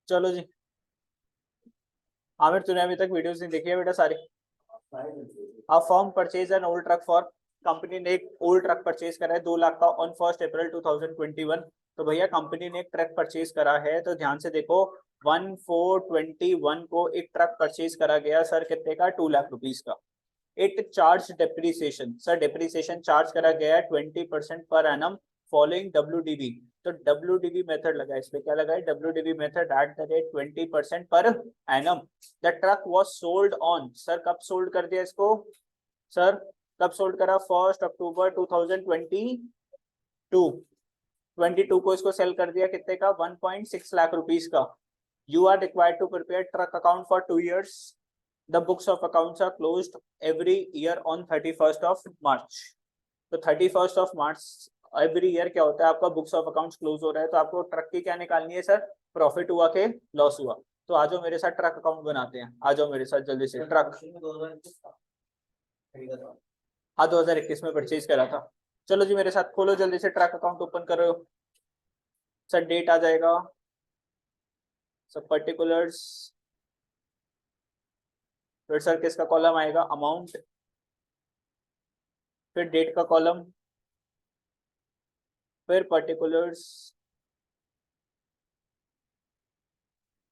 चलो जी। आमिर, तूने अभी तक वीडियोस नहीं देखी है बेटा सारी? A firm purchase an old truck for, company ने एक ओल्ड ट्रक परचेज करा है 2 लाख का ऑन 1 अप्रैल 2021। तो भैया कंपनी ने एक ट्रक परचेज करा है, तो ध्यान से देखो। 1421 को एक ट्रक परचेज करा गया सर, कितने का? 2 लाख रुपीज का। It charge depreciation, sir depreciation charge करा गया है 20% पर एनम फॉलोइंग डब्ल्यूडीबी। तो डब्ल्यूडीबी मेथड लगा है, इसमें क्या लगा है? WDV method at the rate 20% per annum. The truck was sold on, sir कब सोल्ड कर दिया इसको? सर कब सोल्ड करा? 1 अक्टूबर 2022। 22 को इसको सेल कर दिया, कितने का? 1.6 लाख रुपीज का। You are required to prepare truck account for 2 years। The books of accounts are closed every year on 31st of March। तो 31st of March every year क्या होता है आपका? बुक्स ऑफ अकाउंट्स क्लोज हो रहा है, तो आपको ट्रक की क्या निकालनी है सर? प्रॉफिट हुआ के लॉस हुआ। तो आ जाओ मेरे साथ ट्रक अकाउंट बनाते हैं, आ जाओ मेरे साथ जल्दी से। ट्रक हाँ 2021 में परचेज करा था। चलो जी मेरे साथ खोलो जल्दी से, ट्रक अकाउंट ओपन करो सर। डेट आ जाएगा, सब पर्टिकुलर्स, फिर सर किसका कॉलम आएगा? अमाउंट, फिर डेट का कॉलम, फिर पर्टिकुलर्स,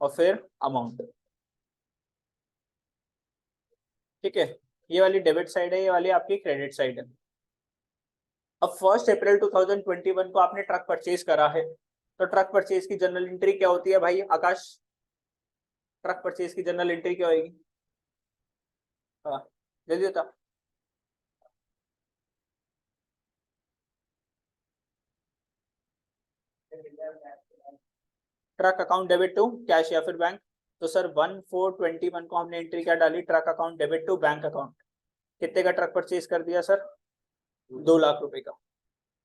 और फिर अमाउंट। ठीक है, ये वाली डेबिट साइड है, ये वाली आपकी क्रेडिट साइड है। अब 1 अप्रैल 2021 को आपने ट्रक परचेज करा है, तो ट्रक परचेज की जनरल एंट्री क्या होती है भाई आकाश? ट्रक परचेज की जनरल एंट्री क्या होगी? हाँ जल्दी बता। Truck account debit to cash या फिर बैंक। तो सर 1421 को हमने एंट्री क्या डाली? Truck account debit to bank account. कितने का ट्रक परचेज कर दिया सर? 2 लाख रुपए का।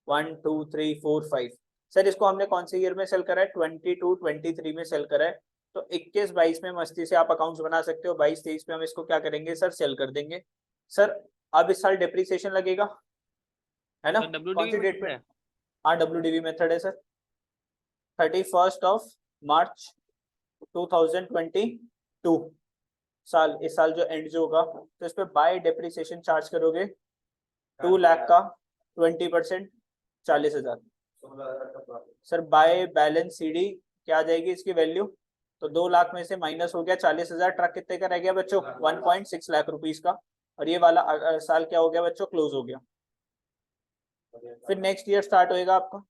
1 2 3 4 5। सर इसको हमने कौन से ईयर में सेल करा है? 22 23 में सेल करा है। तो 21 22 में मस्ती से आप अकाउंट्स बना सकते हो, 22 23 में हम इसको क्या करेंगे सर? सेल कर देंगे। सर अब इस साल डिप्रिसिएशन लगेगा, है ना? तो कौन डब्ल्यूडीवी सी डेट पे? मेथड है। हाँ डब्ल्यूडीबी मेथड है सर। 31 मार्च 2022 साल, इस साल जो एंड जो होगा, तो इस पे बाय डिप्रिसिएशन चार्ज करोगे 2 लाख का 20%, 40,000। सर बाय बैलेंस सीडी क्या आ जाएगी इसकी वैल्यू? तो 2 लाख में से माइनस हो गया 40,000, ट्रक कितने का रह गया बच्चों? 1.6 लाख रुपीज का। और ये वाला साल क्या हो गया बच्चों? क्लोज हो गया। फिर नेक्स्ट ईयर स्टार्ट होएगा आपका।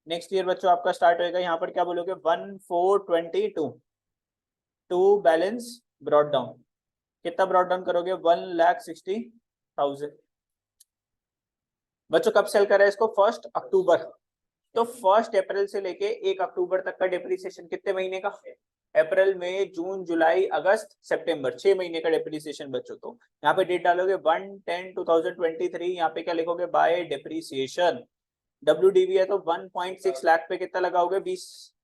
नेक्स्ट ईयर बच्चों आपका स्टार्ट होएगा, यहाँ पर क्या बोलोगे? 1422। टू बैलेंस ब्रॉड डाउन, कितना ब्रॉड डाउन करोगे? 1,60,000। बच्चों कब सेल करा है इसको? 1 अक्टूबर। तो 1 अप्रैल से लेके 1 अक्टूबर तक का डिप्रिसिएशन कितने महीने का? अप्रैल मई जून जुलाई अगस्त सितंबर, 6 महीने का डिप्रिसिएशन बच्चों। तो यहाँ पे डेट डालोगे 1/10/2023, यहाँ पे क्या लिखोगे? Bye depreciation. डब्ल्यूडीवी है तो 1.6 लाख पे कितना लगाओगे? 20,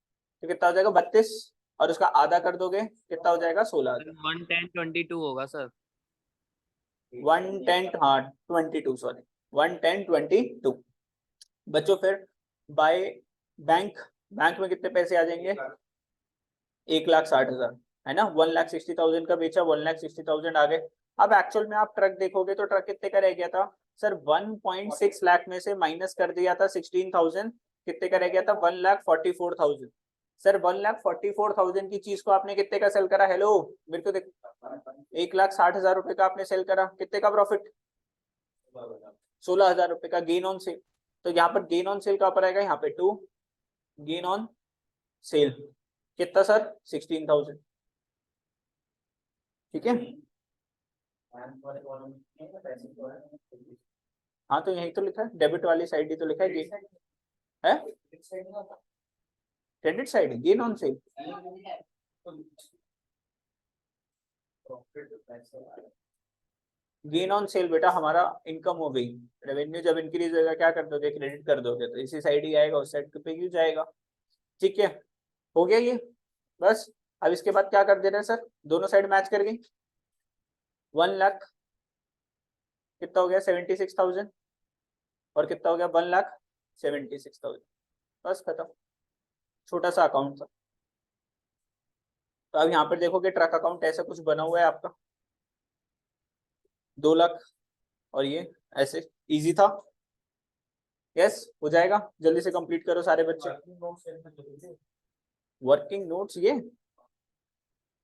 तो कितना हो जाएगा? 32। और उसका आधा कर दोगे, कितना हो जाएगा? 16,000। 11022 होगा सर। 110, हाँ 22, सॉरी 110/22 बच्चों। फिर बाय बैंक, बैंक में कितने पैसे आ जाएंगे? 1,60,000, है ना? 1,60,000 का बेचा, 1,60,000 आ गए। अब एक्चुअल में आप ट्रक देखोगे तो ट्रक कितने का रह गया था सर? 1.6 लाख में से माइनस कर दिया था 16,000, कितने का रह गया था? 1,44,000। सर 1,44,000 की चीज को आपने कितने का सेल करा? हेलो मेरे को देख, 1,60,000 रुपए का आपने सेल करा, कितने का प्रॉफिट? 16,000 रुपए का गेन ऑन सेल। तो यहाँ पर गेन ऑन सेल कहाँ पर आएगा? यहाँ पे टू गेन ऑन सेल, कितना सर? 16,000। ठीक है, हाँ तो यही तो लिखा है, डेबिट वाली साइड ही तो लिखा है गेन है। Credit side gain on sale. Gain on sale बेटा हमारा इनकम हो गई। रेवेन्यू जब इंक्रीज होगा क्या कर दोगे? क्रेडिट कर दोगे, तो इसी साइड ही आएगा, उस साइड पे क्यों जाएगा? ठीक है, हो गया ये बस। अब इसके बाद क्या कर देना है सर? दोनों साइड मैच कर गई। 1 लाख कितना हो गया? 76,000। और कितना हो गया? 1,76,000। बस खत्म। छोटा सा अकाउंट था। तो अब यहाँ पर देखो कि ट्रक अकाउंट ऐसा कुछ बना हुआ है आपका 2 लाख, और ये ऐसे इजी था। यस हो जाएगा, जल्दी से कंप्लीट करो सारे बच्चे। वर्किंग नोट्स ये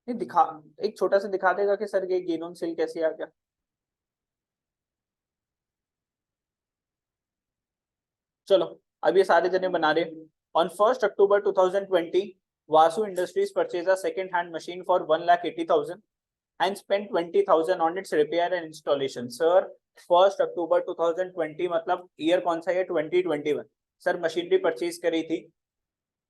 दिखा, एक छोटा सा दिखा देगा कि सर ये गेन ऑन सेल कैसे आ गया। चलो अब ये सारे जने बना रहे। On 1 October 2020 Vasu industries purchase a second hand machine for 1,80,000 and spent 20,000 on its repair and installation. Sir 1 अक्टूबर 2020 मतलब ईयर कौन सा है? 2021। सर मशीनरी परचेज करी थी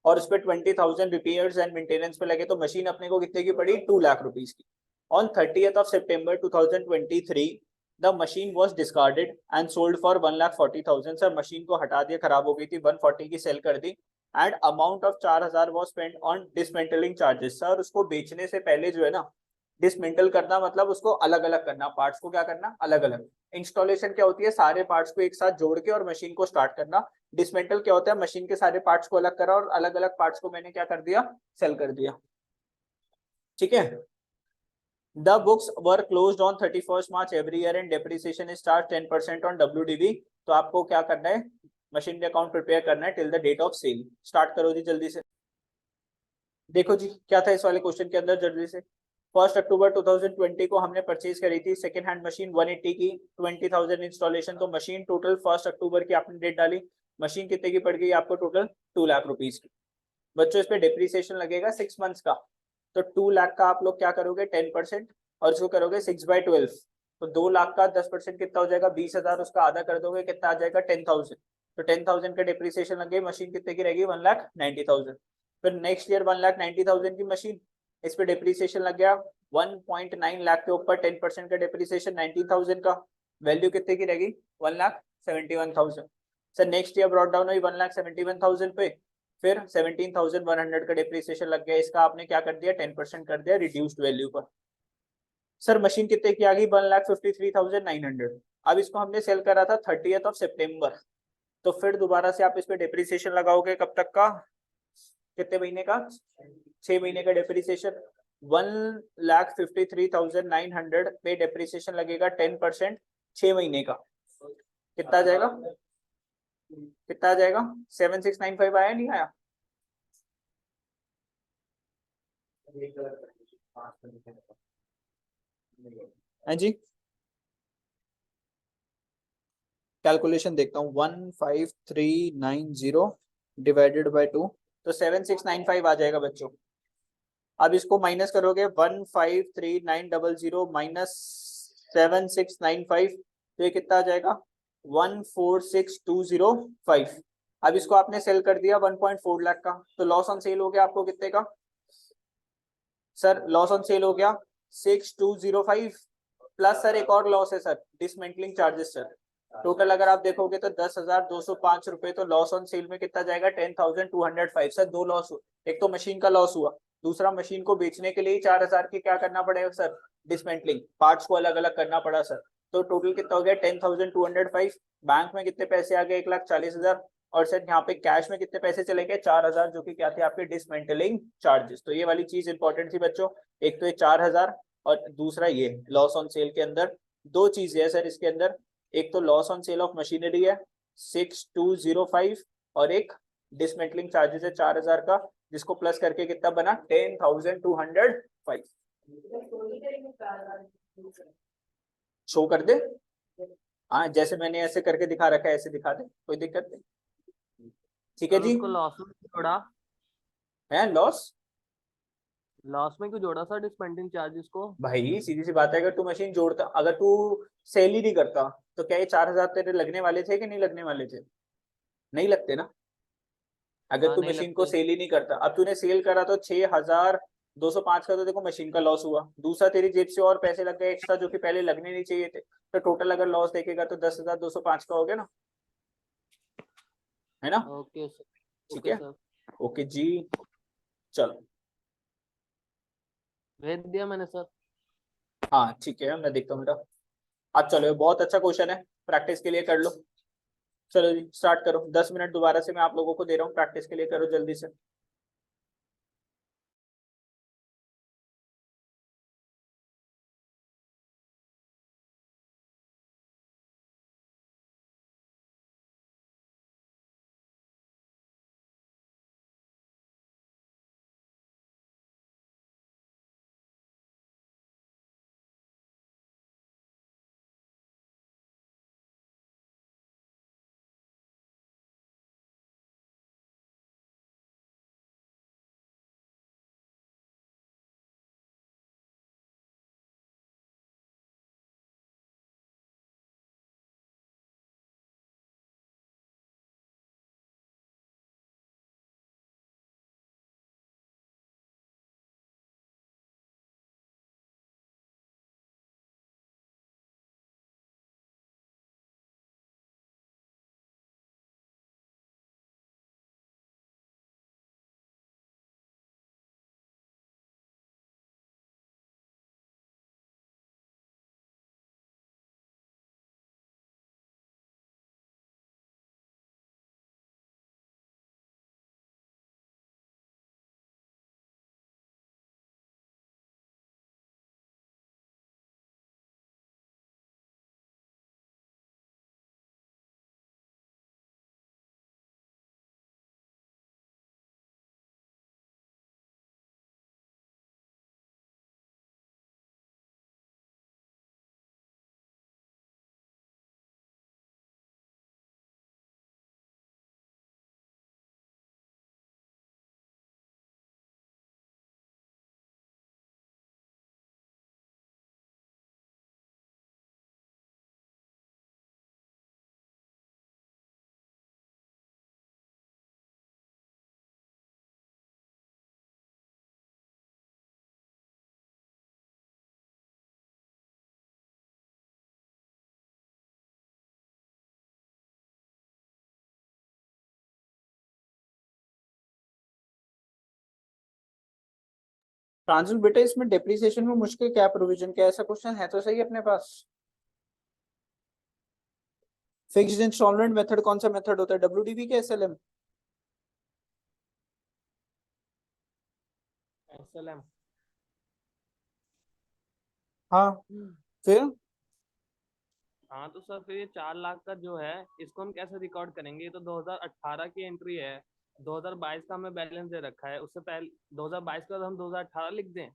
और उस पर 20,000 रिपेयर्स एंड मेंटेनेंस पे लगे, तो मशीन अपने को कितने की पड़ी? 2 लाख रुपीज की। On 30th of September 2023 the machine was discarded and sold for 1,40,000। Sir machine को हटा दिया, खराब हो गई थी, 140 की सेल कर दी। And amount of 4,000 was spend on dismantling charges. Sir उसको बेचने से पहले जो है ना, डिसमेंटल करना मतलब उसको अलग अलग करना, पार्ट्स को क्या करना? अलग अलग। इंस्टॉलेशन क्या होती है? सारे पार्ट्स को एक साथ जोड़ के और मशीन को स्टार्ट करना। डिसमेंटल क्या होता है? मशीन के सारे पार्ट्स को अलग करा और अलग अलग पार्ट्स को मैंने क्या कर दिया? सेल कर दिया। ठीक है। The books were closed on 31st March every year and depreciation is charged 10% on WDV। तो आपको क्या करना है? मशीन अकाउंट प्रिपेयर करना है till the date of sale. Start करो जी जल्दी से। देखो जी क्या था इस वाले क्वेश्चन के अंदर, जल्दी से। 1 अक्टूबर 2020 को हमने परचेज करी थी सेकेंड हैंड मशीन 180 की, 20,000 इंस्टॉलेशन। तो मशीन टोटल 1 अक्टूबर की आपने डेट डाली, मशीन कितने की पड़ गई आपको? टोटल 2 लाख रुपीज की। बच्चों इस पे डिप्रिसिएशन लगेगा 6 मंथ्स का। तो 2 लाख का आप लोग क्या करोगे? 10% और इसको करोगे 6/12। तो 2 लाख का 10% कितना हो जाएगा? 20,000। उसका आधा कर दोगे कितना आ जाएगा? 10,000। तो 10,000 का डिप्रिसिएशन लग गई, मशीन कितने की रहेगी? 1,90,000। फिर नेक्स्ट ईयर 1,90,000 की मशीन, इस पे डिप्रिसिएशन लग गया 1.9 लाख के ऊपर 10% का डिप्रिसिएशन 19,000 का, वैल्यू कितने की रहेगी? 1,71,000। Sir next year brought down हुई 1,71,000 पे, फिर 17,100 का डिप्रिसिएशन लग गया, इसका आपने क्या कर दिया? 10% कर दिया रिड्यूस्ड वैल्यू पर। सर मशीन कितने की आ गई? 1,53,900। अब इसको हमने सेल करा था 30th of September। तो फिर दोबारा से आप इस पे डिप्रिसिएशन लगाओगे कब तक का? कितने महीने का? 6 महीने का डिप्रिसिएशन। 1,53,900 पे डिप्रिसिएशन लगेगा 10%, 6 महीने का। कितना आ जाएगा? कितना आ जाएगा? 7,695 आया नहीं आया? हाँ जी कैलकुलेशन देखता हूँ। 15390 डिवाइडेड बाय 2, तो 7695 आ जाएगा बच्चों। अब इसको माइनस करोगे 153,900 माइनस 7695, तो ये कितना आ जाएगा? 146,205। अब इसको आपने सेल कर दिया 1.4 लाख का, तो लॉस ऑन सेल हो गया आपको कितने का? सर लॉस ऑन सेल हो गया 6,205 प्लस सर एक और लॉस है sir, dismantling charges sir. Total अगर आप देखोगे तो 10,205 रुपए। तो लॉस ऑन सेल में कितना जाएगा? 10,205। सर 2 लॉस हुआ, एक तो मशीन का लॉस हुआ, दूसरा मशीन को बेचने के लिए 4,000 की क्या करना पड़ेगा सर? डिसमेंटलिंग, पार्ट्स को अलग अलग करना पड़ा सर। तो टोटल कितना हो गया? 10,205। बैंक में कितने पैसे आ गए? 1,40,000। और सर यहाँ पे कैश में कितने पैसे चले गए? 4,000, जो कि क्या थे? आपके डिसमेंटलिंग चार्जेस। तो ये वाली चीज इंपॉर्टेंट थी बच्चों, एक तो ये 4,000 और दूसरा ये लॉस ऑन सेल के अंदर 2 चीजें है सर इसके अंदर। एक तो loss on sale of machinery है 6,205 और एक डिसमेंटलिंग चार्जेस है 4,000 का, जिसको प्लस करके कितना बना? 10,205। शो कर दे? हाँ जैसे मैंने ऐसे करके दिखा रखा है ऐसे दिखा दे, कोई दिक्कत नहीं। ठीक है जी। उसको लॉस में क्यों जोड़ा? है लॉस? लॉस में क्यों जोड़ा सर डिसमेंटलिंग चार्जेस को? भाई सीधी सी बात है, अगर तू मशीन जोड़ता, अगर तू सेल ही नहीं करता तो क्या ये 4,000 तेरे लगने वाले थे कि नहीं लगने वाले थे? नहीं लगते ना, अगर हाँ तू नहीं मशीन को लगते। सेल ही नहीं करता। अब तूने सेल करा तो 6,205 का तो देखो मशीन का लॉस हुआ, दूसरा तेरी जेब से और पैसे लग गए एक्स्ट्रा जो कि पहले लगने नहीं चाहिए थे। तो टोटल अगर लॉस देखेगा तो 10,205 का हो गया ना, है ना? Okay sir. ठीक ओके है, सर, ओके जी। चलो भेज दिया मैंने सर। हाँ ठीक है, मैं देखता हूँ बेटा। अब चलो बहुत अच्छा क्वेश्चन है, प्रैक्टिस के लिए कर लो। चलो जी स्टार्ट करो, 10 मिनट दोबारा से मैं आप लोगों को दे रहा हूँ, प्रैक्टिस के लिए करो जल्दी से। प्रांजल बेटा इसमें डेप्रिसिएशन में मुश्किल क्या प्रोविजन क्या, ऐसा क्वेश्चन है तो सही अपने पास। फिक्स्ड इंस्टॉलमेंट मेथड कौन सा मेथड होता है, डब्ल्यूडीवी के एसएलएम? SLM। हाँ फिर हाँ तो सर फिर ये 4 लाख का जो है इसको हम कैसे रिकॉर्ड करेंगे, ये तो 2018 की एंट्री है, 2022 का हमें बैलेंस दे रखा है, उससे पहले 2022 का तो हम 2018 लिख दें,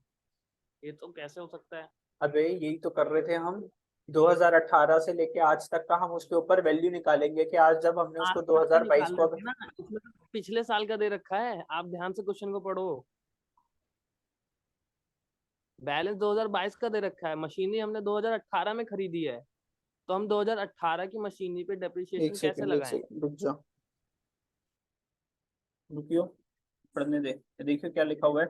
ये तो कैसे हो सकता है। अबे यही तो कर रहे थे हम, 2018 से लेके आज तक का हम उसके ऊपर वैल्यू निकालेंगे कि आज जब हमने आज उसको तक का 2022 निकाल को रहे थे ना, इसमें तो पिछले साल का दे रखा है, आप ध्यान से क्वेश्चन को पढ़ो। बैलेंस 2022 का दे रखा है, मशीनरी हमने 2018 में खरीदी है, तो हम 2018 की मशीनरी पे एक डेप्रिसिएशन कैसे सेकंड एक लगाएं। सेकंड रुक जा, रुकियो पढ़ने दे। देखियो क्या लिखा हुआ है,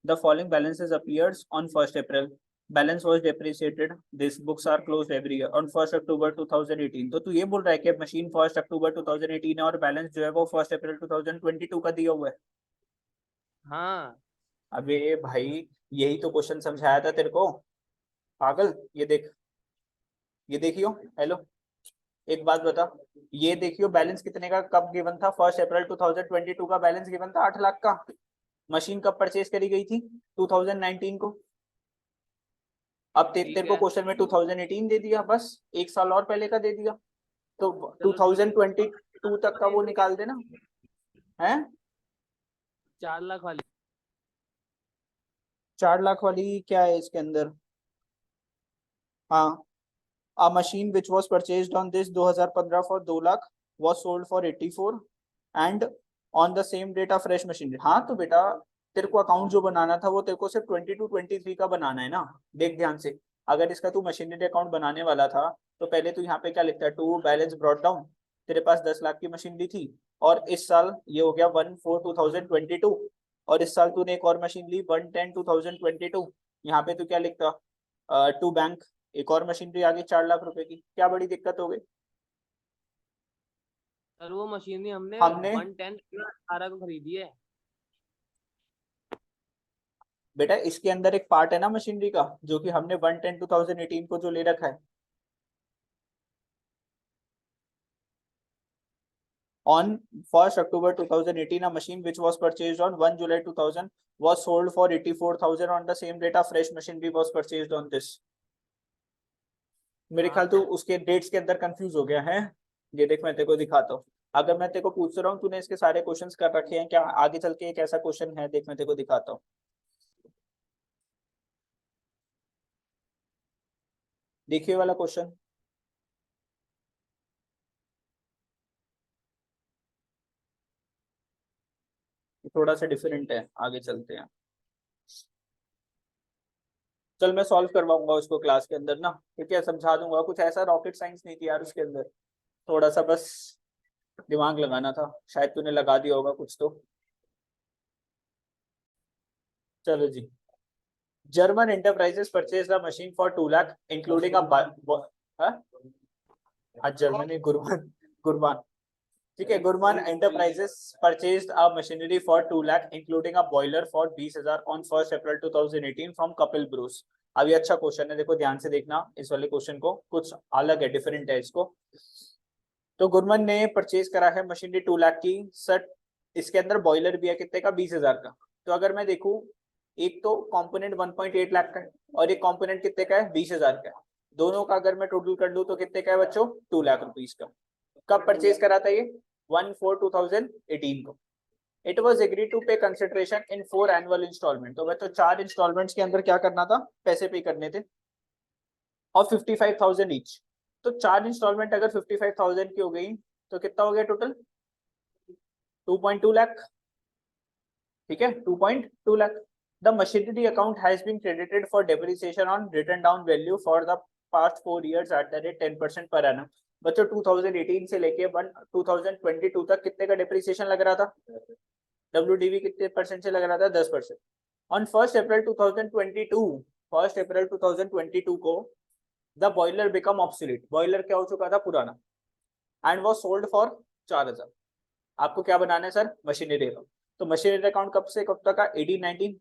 the following balances appears on 1st April, balance was depreciated, these books are closed every year on 1st October 2018। तो तू ये बोल रहा है कि मशीन 1st October 2018 है और बैलेंस जो है वो 1st April 2022 का दिया हुआ है। हाँ। अबे भाई यही तो क्वेश्चन समझाया था तेरे को पागल। ये देख, ये देखियो, हेलो एक बात बता, ये देखियो बैलेंस कितने का कब गिवन था, 1st April 2022 का बैलेंस गिवन था 8 लाख का। मशीन कब परचेज करी गई थी, 2019 को। अब ठीक तेरे को है, क्वेश्चन में 2018 दे दिया, बस एक साल और पहले का दे दिया, तो चलो ठीक है, 2022 तक का वो निकाल देना है। 4 लाख वाली। 4 लाख वाली क्या है इसके अंदर, हाँ, a machine which was purchased on this 2015 for 2 lakh was sold for 84 and on the same date a fresh machinery। हाँ तो बेटा तेरे को अकाउंट जो बनाना था वो तेरे को सिर्फ 22-23 का बनाना है ना। देख ध्यान से, अगर इसका तू मशीनरी अकाउंट बनाने वाला था तो पहले तू यहाँ पे क्या लिखता है, टू बैलेंस ब्रॉट डाउन, तेरे पास 10 लाख की मशीनरी थी और इस साल ये हो गया 1/4/2022 और इस साल तूने एक और मशीन ली 1/10/2022। यहाँ पे तू क्या लिखता, टू बैंक, एक और मशीनरी आ गई 4 लाख रुपए की, क्या बड़ी दिक्कत हो गई। सर वो मशीनरी हमने हमने 1/10/18 को खरीदी है। बेटा इसके अंदर एक पार्ट है ना मशीनरी का जो कि हमने 1/10/2018 को जो ले रखा है, on 1st October 2018 a machine which was purchased on 1 July 2000 was sold for 84,000 on the same date a fresh machinery was purchased on this। मेरे हाँ ख्याल तो सर। उसके डेट्स के अंदर कंफ्यूज हो गया है। ये देख मैं तेरे को दिखाता हूँ, अगर मैं तेरे को पूछ रहा हूँ तूने इसके सारे क्वेश्चंस कर रखे हैं क्या, आगे चल के एक ऐसा क्वेश्चन है, देख मैं तेरे को दिखाता हूँ। देखिए वाला क्वेश्चन थोड़ा सा डिफरेंट है, आगे चलते हैं। चल मैं सॉल्व करवाऊंगा उसको क्लास के अंदर ना, ठीक है, समझा दूंगा, कुछ ऐसा रॉकेट साइंस नहीं थी यार उसके अंदर, थोड़ा सा बस दिमाग लगाना था, शायद तूने लगा दिया होगा कुछ तो। चलो जी, German enterprises purchase the machine for 2 lakh including Germany Gurman Gurman, ठीक है, Gurman enterprises purchased a machinery for 2 lakh including a boiler for 20,000 on 1st April 2018 from Kapil Bruce. अभी अच्छा क्वेश्चन है, देखो ध्यान से देखना इस वाले क्वेश्चन को, कुछ अलग है, डिफरेंट है इसको। तो गुरमन ने परचेज करा है मशीनरी 2 लाख की सर, इसके अंदर बॉयलर भी है कितने का, 20,000 का। तो अगर मैं देखूं, एक तो कंपोनेंट 1.8 लाख का है और एक कंपोनेंट कितने का है, 20,000 का है। दोनों का अगर मैं टोटल कर लूं तो कितने का है बच्चों, 2 लाख रुपीज का। कब परचेज करा था ये, 1/4/2018 को। इट वॉज एग्री टू पे कंसिडरेशन इन 4 एनुअल इंस्टॉलमेंट। तो बच्चों 4 इंस्टॉलमेंट्स के अंदर क्या करना था, पैसे पे करने थे और 55,000 ईच। तो 4 इंस्टॉलमेंट अगर 55,000 की हो गई तो कितना हो गया टोटल, 2.2 लाख, ठीक है, 2.2 lakh. The machinery account has been credited for depreciation on written down value for the past 4 years at the rate 10% per annum. बच्चों 2018 से लेके 2022 तक कितने का डेप्रिसिएशन लग रहा था, डब्ल्यूडीवी कितने परसेंट से लग रहा था, 10%। On 1st April 2022, 1st April 2022 को the boiler become obsolete, boiler क्या हो चुका था, पुराना, एंड वॉज सोल्ड फॉर 4,000। आपको क्या बनाना है सर, मशीनरी अकाउंट। तो मशीनरी अकाउंट कब से कब तक का, 18-19,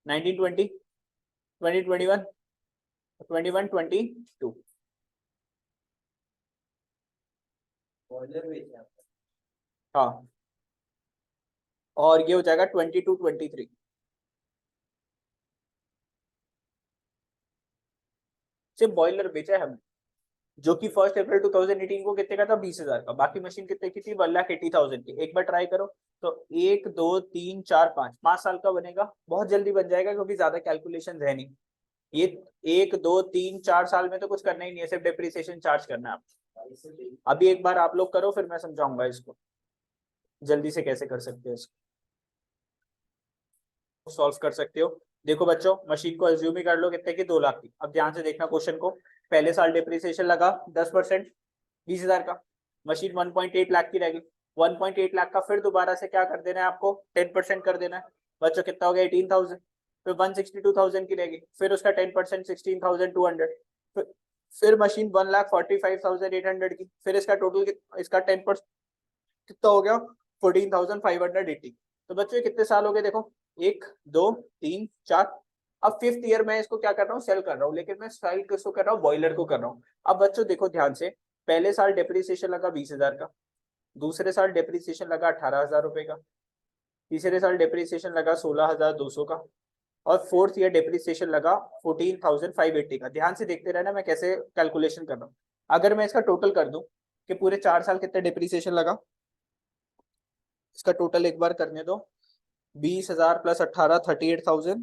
1920, 2021, 21, 22। हाँ, और ये हो जाएगा 22, 23। सिर्फ बॉयलर बेचा है हमने, जो कि 1 अप्रैल 2018 को कितने का था, 20,000 का। बाकी मशीन कितने की थी, 1,80,000 की। एक बार ट्राई करो तो 1 2 3 4 5 5 साल का बनेगा, बहुत जल्दी बन जाएगा, क्योंकि ज्यादा कैलकुलेशन है नहीं ये। 1 2 3 4 साल में तो कुछ करना ही नहीं है, सिर्फ डेप्रिसिएशन चार्ज करना है आप। अभी एक बार आप लोग करो, फिर मैं समझाऊंगा इसको जल्दी से कैसे कर सकते हो, इसको सॉल्व कर सकते हो। देखो बच्चों, मशीन को अज्यूम ही कर लो कितने की, 2 लाख की। अब ध्यान से देखना क्वेश्चन को। पहले साल डिप्रिसिएशन लगा 10%, 20,000 का। मशीन 1.8 लाख की रहेगी। 1.8 लाख का फिर दोबारा से क्या कर देना है आपको, 10% कर देना है। बच्चों कितना हो गया, 18,000। फिर 162,000 की रहेगी, फिर उसका 10% 16,200। फिर मशीन 1,45,800 की। फिर इसका टोटल इसका 10% कितना हो गया, 14,580। तो बच्चों कितने साल हो गए, देखो 1 2 3 4। अब 5th ईयर में इसको क्या कर रहा हूँ, सेल कर रहा हूँ, लेकिन मैं सेल किसको कर रहा हूँ, बॉयलर को कर रहा हूँ। अब बच्चों देखो ध्यान से, पहले साल डेप्रिसिएशन लगा 20,000 का, दूसरे साल डेप्रिसिएशन लगा 18,000 रुपए का, तीसरे साल डेप्रिसिएशन लगा 16,200 का, और 4th ईयर डेप्रिसिएशन लगा 14,580 का। ध्यान से देखते रहना मैं कैसे कैलकुलेशन कर रहा हूँ। अगर मैं इसका टोटल कर दूं कि पूरे 4 साल कितने डेप्रिसिएशन लगा, इसका टोटल एक बार करने दो। 20,000 प्लस 18, 38,000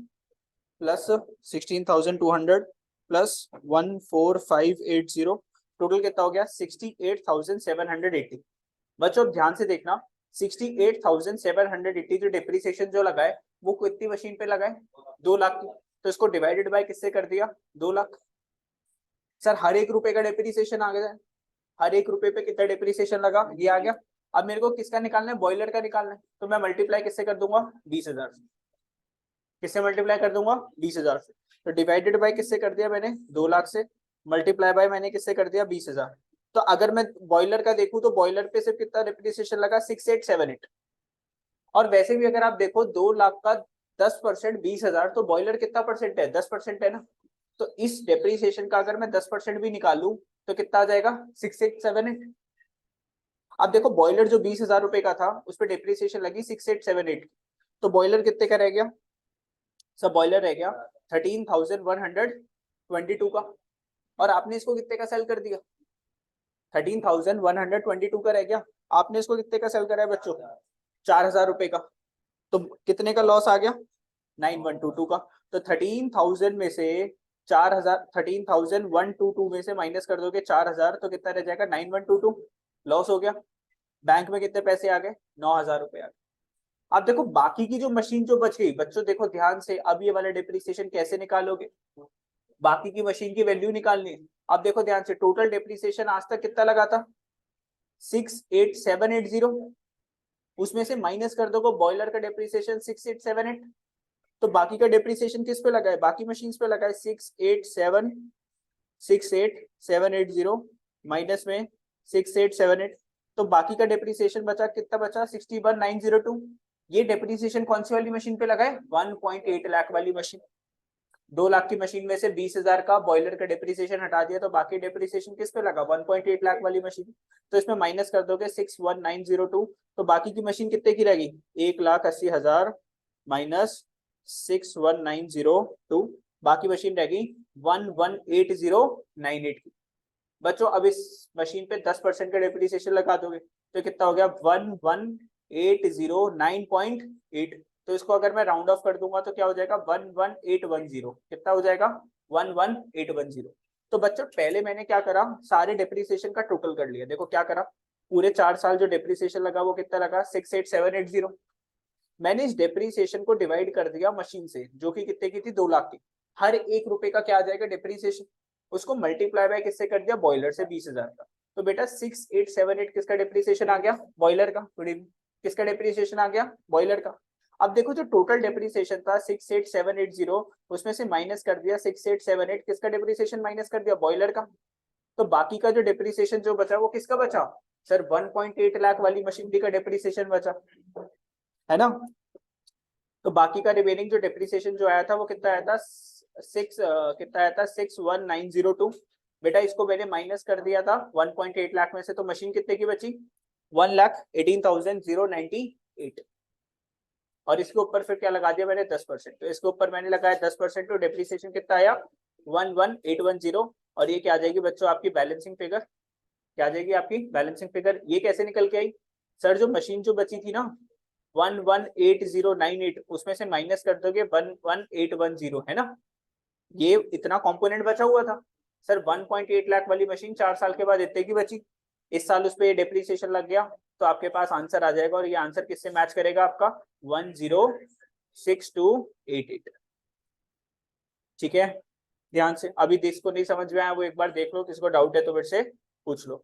प्लस 16,200 प्लस 14580, टोटल कितना हो गया, 68,780। बच्चों ध्यान से देखना, 68,780 जो डिप्रिसिएशन जो लगा है, वो कितनी मशीन पे लगा है, 2 लाख की। तो इसको डिवाइडेड बाय किससे कर दिया, 2 लाख। सर हर एक रुपए का डिप्रिसिएशन आ गया, हर एक रुपए पे कितना डिप्रिसिएशन लगा, ये आ गया। अब मेरे को किसका निकालना है, बॉयलर का निकालना है, तो मैं मल्टीप्लाई किससे कर दूंगा, 20,000 से। किससे मल्टीप्लाई कर दूंगा, 20,000 से। तो डिवाइडेड बाय किससे कर दिया मैंने, 2 लाख से। मल्टीप्लाई बाय मैंने किससे कर दिया, 20,000। तो अगर मैं बॉयलर का देखूं तो बॉयलर पे सिर्फ कितना डिप्रिसिएशन लगा, 6878। और वैसे भी अगर आप देखो 2 लाख का 10% 20,000, तो बॉयलर कितना परसेंट है, 10% है ना। तो इस डेप्रिसिएशन का अगर मैं 10% भी निकालूं तो कितना आ जाएगा, 6878। अब देखो बॉयलर जो 20,000 रुपए का था, उस पर डिप्रिसिएशन लगी 6878। तो बॉयलर कितने का रह गया, सब बॉयलर रह गया 13,122 का। और आपने इसको कितने का सेल कर दिया, 13,122 का रह गया। आपने इसको कितने का सेल करा है बच्चों, 4,000 रुपए का। तो कितने का लॉस आ गया, 9,122 का। तो 13,000 में से 4,000, 13,122 में से माइनस कर दोगे 4,000, तो कितना रह जाएगा, 9,122। लॉस हो गया। बैंक में कितने पैसे आ गए, 9,000 रुपए आ गए। अब देखो बाकी की जो मशीन जो बच गई, बच्चों देखो ध्यान से, अब ये वाला डिप्रिसिएशन कैसे निकालोगे, बाकी की मशीन की वैल्यू निकालनी है। अब देखो ध्यान से, टोटल डिप्रिसिएशन आज तक कितना लगा था, 68,780। उसमें से माइनस कर दोगे बॉयलर का डिप्रिसिएशन 6878। तो बाकी का डिप्रिसिएशन किस पे लगा है, बाकी मशीन पे लगा है, 68,780 माइनस में 6878। तो बाकी का डिप्रिसिएशन बचा, कितना बचा, 61,902। ये डिप्रिसिएशन कौन सी वाली मशीन पे लगा है, 1.8 लाख वाली मशीन। 2 लाख की मशीन में से 20,000 का बॉयलर का डिप्रिसिएशन हटा दिया, तो बाकी डिप्रिसिएशन किस पे लगा, 1.8 लाख वाली मशीन। तो इसमें माइनस कर दोगे 61,902। तो बाकी की मशीन कितने की रहेगी, 1,80,000 माइनस 61,902। बाकी मशीन रहेगी 118098 की। बच्चों अब इस मशीन पे 10% का डिप्रिसिएशन लगा दोगे, तो कितना हो गया, 11,809.8। तो इसको अगर मैं राउंड ऑफ कर दूंगा तो क्या हो जाएगा, 11,810। कितना हो जाएगा, 11,810। तो बच्चों पहले मैंने क्या करा, सारे डिप्रिसिएशन का टोटल कर लिया। देखो क्या करा, पूरे 4 साल जो डिप्रिसिएशन लगा वो कितना लगा, 68,780। मैंने इस डिप्रिसिएशन को डिवाइड कर दिया मशीन से, जो कि कितने की थी, 2 लाख की। हर एक रुपए का क्या आ जाएगा डिप्रिसिएशन, उसको मल्टीप्लाई बाय किससे कर दिया, बॉयलर से, 20,000 का। तो बेटा 6878 किसका डिप्रिसिएशन आ गया, बॉयलर का। किसका डिप्रिसिएशन आ गया, बॉयलर का। अब देखो जो टोटल डिप्रिसिएशन था 68,780, उसमें से माइनस कर दिया 6878, किसका डिप्रिसिएशन माइनस कर दिया, बॉयलर का। तो बाकी का जो डिप्रिसिएशन जो बचा वो किसका बचा, सर 1.8 लाख वाली मशीनरी का डिप्रिसिएशन बचा, है ना। तो बाकी का रिमेनिंग जो डिप्रिसिएशन जो आया था वो कितना आया था, कितना आया था 61902। बेटा इसको मैंने माइनस कर दिया था 1.8 लाख में से, तो मशीन कितने की बची, 1,18,098। और इसके ऊपर फिर क्या लगा दिया मैंने, 10%। तो इसके ऊपर मैंने लगाया 10%, तो डिप्रिसिएशन कितना आया, 11810। और ये क्या आ जाएगी बच्चों आपकी बैलेंसिंग फिगर, क्या आ जाएगी आपकी बैलेंसिंग फिगर। ये कैसे निकल के आई सर, जो मशीन जो बची थी ना 118098, उसमें से माइनस कर दोगे 11810, है ना, ये इतना कंपोनेंट बचा हुआ था सर। 1.8 लाख वाली मशीन 4 साल के बाद इतने की बची, इस साल उस पर डिप्रिसिएशन लग गया, तो आपके पास आंसर आ जाएगा। और ये आंसर किससे मैच करेगा आपका, 106288। ठीक है, ध्यान से, अभी जिसको नहीं समझ में आया वो एक बार देख लो, किसको डाउट है तो मेरे से पूछ लो।